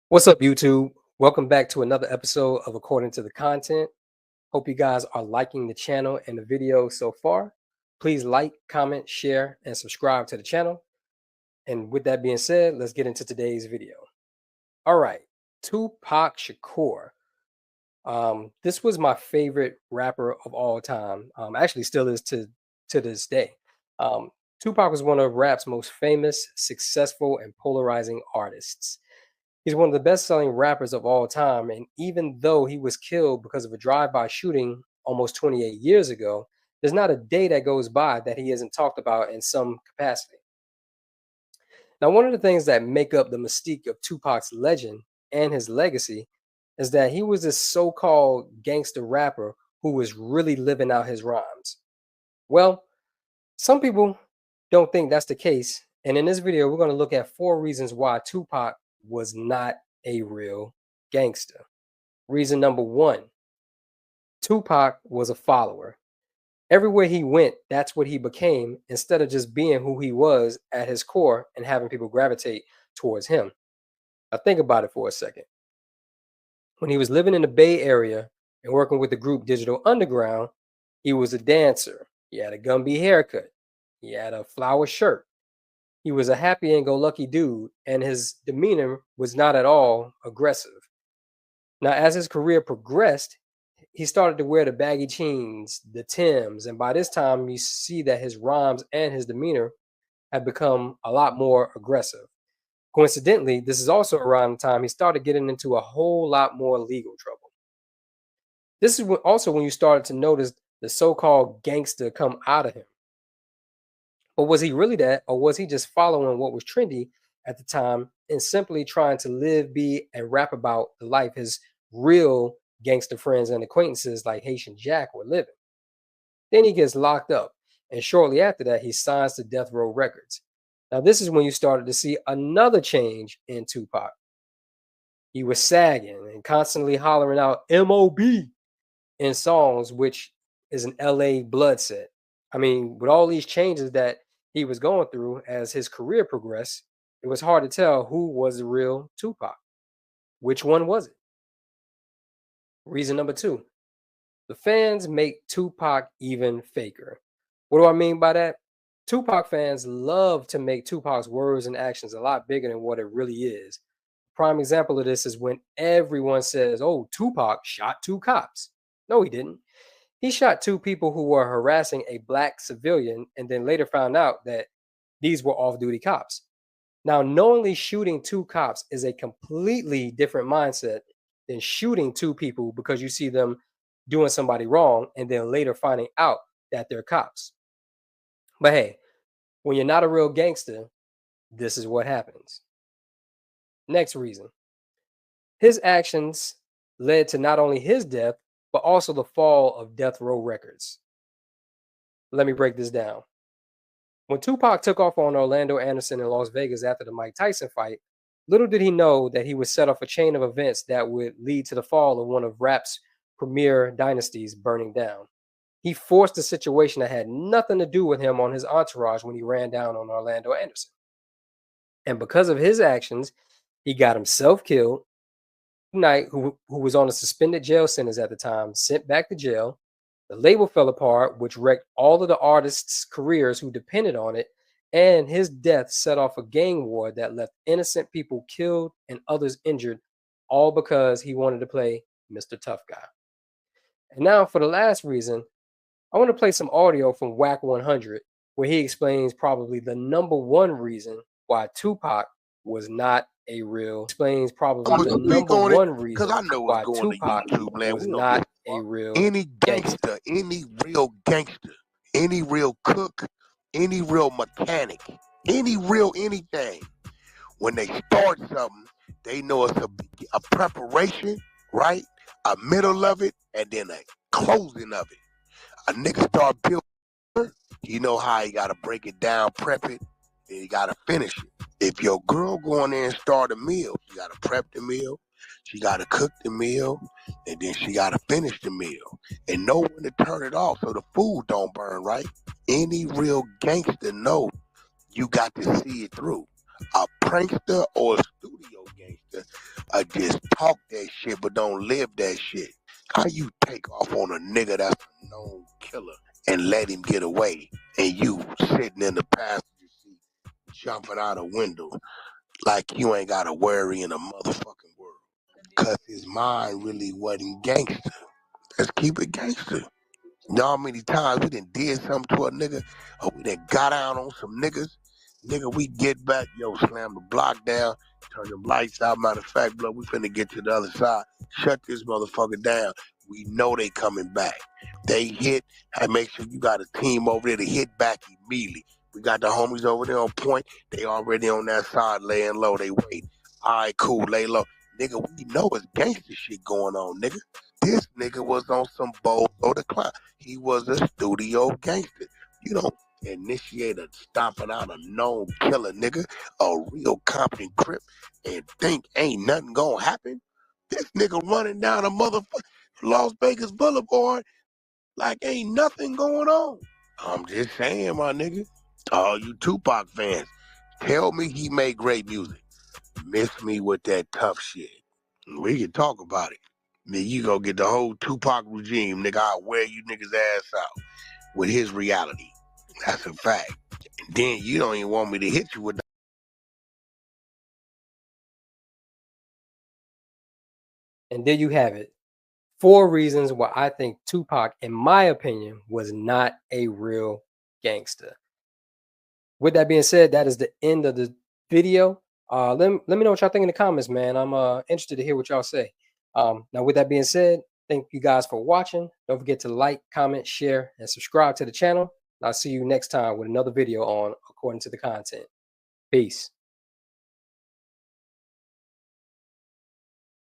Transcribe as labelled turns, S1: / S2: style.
S1: What's up, YouTube? Welcome back to another episode of According to the Content. Hope you guys are liking the channel and the video so far. Please like, comment, share, and subscribe to the channel. And with that being said, let's get into today's video. All right, Tupac Shakur. This was my favorite rapper of all time. Actually, still is to this day. Tupac was one of rap's most famous, successful, and polarizing artists. He's one of the best-selling rappers of all time, and even though he was killed because of a drive-by shooting almost 28 years ago, there's not a day that goes by that he isn't talked about in some capacity. Now, one of the things that make up the mystique of Tupac's legend and his legacy is that he was this so-called gangster rapper who was really living out his rhymes. Well, some people don't think that's the case, and in this video, we're going to look at 4 reasons why Tupac was not a real gangster. Reason number 1, Tupac was a follower. Everywhere he went, that's what he became, instead of just being who he was at his core and having people gravitate towards him. Now think about it for a second. When he was living in the Bay Area and working with the group Digital Underground, he was a dancer. He had a Gumby haircut. He had a flower shirt. He was a happy and go lucky dude, and his demeanor was not at all aggressive. Now, as his career progressed, he started to wear the baggy jeans, the Timbs, and by this time, you see that his rhymes and his demeanor had become a lot more aggressive. Coincidentally, this is also around the time he started getting into a whole lot more legal trouble. This is also when you started to notice the so-called gangster come out of him. But was he really that, or was he just following what was trendy at the time and simply trying to live, be, and rap about the life his real gangster friends and acquaintances like Haitian Jack were living? Then he gets locked up, and shortly after that, he signs to Death Row Records. Now, this is when you started to see another change in Tupac. He was sagging and constantly hollering out M.O.B. in songs, which is an L.A. blood set. I mean, with all these changes that he was going through as his career progressed, it was hard to tell who was the real Tupac. Which one was it? Reason number 2, the fans make Tupac even faker. What do I mean by that? Tupac fans love to make Tupac's words and actions a lot bigger than what it really is. Prime example of this is when everyone says, oh, Tupac shot 2 cops. No, he didn't. He shot 2 people who were harassing a black civilian and then later found out that these were off-duty cops. Now, knowingly shooting 2 cops is a completely different mindset than shooting 2 people because you see them doing somebody wrong and then later finding out that they're cops. But hey, when you're not a real gangster, this is what happens. Next reason. His actions led to not only his death, but also the fall of Death Row Records. Let me break this down. When Tupac took off on Orlando Anderson in Las Vegas after the Mike Tyson fight, little did he know that he would set off a chain of events that would lead to the fall of one of rap's premier dynasties burning down. He forced a situation that had nothing to do with him on his entourage when he ran down on Orlando Anderson. And because of his actions, he got himself killed. Knight, who was on a suspended jail sentence at the time, sent back to jail. The label fell apart, which wrecked all of the artists' careers who depended on it, and his death set off a gang war that left innocent people killed and others injured, all because he wanted to play Mr. Tough Guy. And now for the last reason, I want to play some audio from Whack 100, where he explains probably the number 1 reason why Tupac was not a real. Explains probably the number 1 reason why Tupac was not a real
S2: any gangster, any real gangster, any real cook, any real mechanic, any real anything. When they start something, they know it's a preparation, right? A middle of it, and then a closing of it. A nigga start building, you know how you gotta break it down, prep it, and you gotta finish it. If your girl go in there and start a meal, you gotta prep the meal, she gotta cook the meal, and then she gotta finish the meal. And know when to turn it off so the food don't burn, right? Any real gangster know you got to see it through. A prankster or a studio gangster just talk that shit but don't live that shit. How you take off on a nigga that's a known killer and let him get away, and you sitting in the passenger seat jumping out a window like you ain't got to worry in a motherfucking world? Cause his mind really wasn't gangster. Let's keep it gangster. You know how many times we done did something to a nigga, or we done got out on some niggas? Nigga, we get back, slam the block down, turn the lights out. Matter of fact, blood, we finna get to the other side. Shut this motherfucker down. We know they coming back. They hit, I make sure you got a team over there to hit back immediately. We got the homies over there on point. They already on that side laying low. They wait. All right, cool, lay low. Nigga, we know it's gangster shit going on, nigga. This nigga was on some Bozo the Clown. He was a studio gangster. You don't initiate a stomping out a known killer, nigga, a real competent crip, and think ain't nothing gonna happen. This nigga running down a motherfucker Las Vegas Boulevard like ain't nothing going on. I'm just saying, my nigga. All you Tupac fans, tell me he made great music. Miss me with that tough shit. We can talk about it. Then you go get the whole Tupac regime, nigga. I'll wear you niggas ass out with his reality. That's a fact. And then you don't even want me to hit you with.
S1: And there you have it. 4 reasons why I think Tupac, in my opinion, was not a real gangster. With that being said, that is the end of the video. Let me know what y'all think in the comments, man. I'm interested to hear what y'all say. Now, with that being said, thank you guys for watching. Don't forget to like, comment, share, and subscribe to the channel. I'll see you next time with another video on According to the Content. Peace.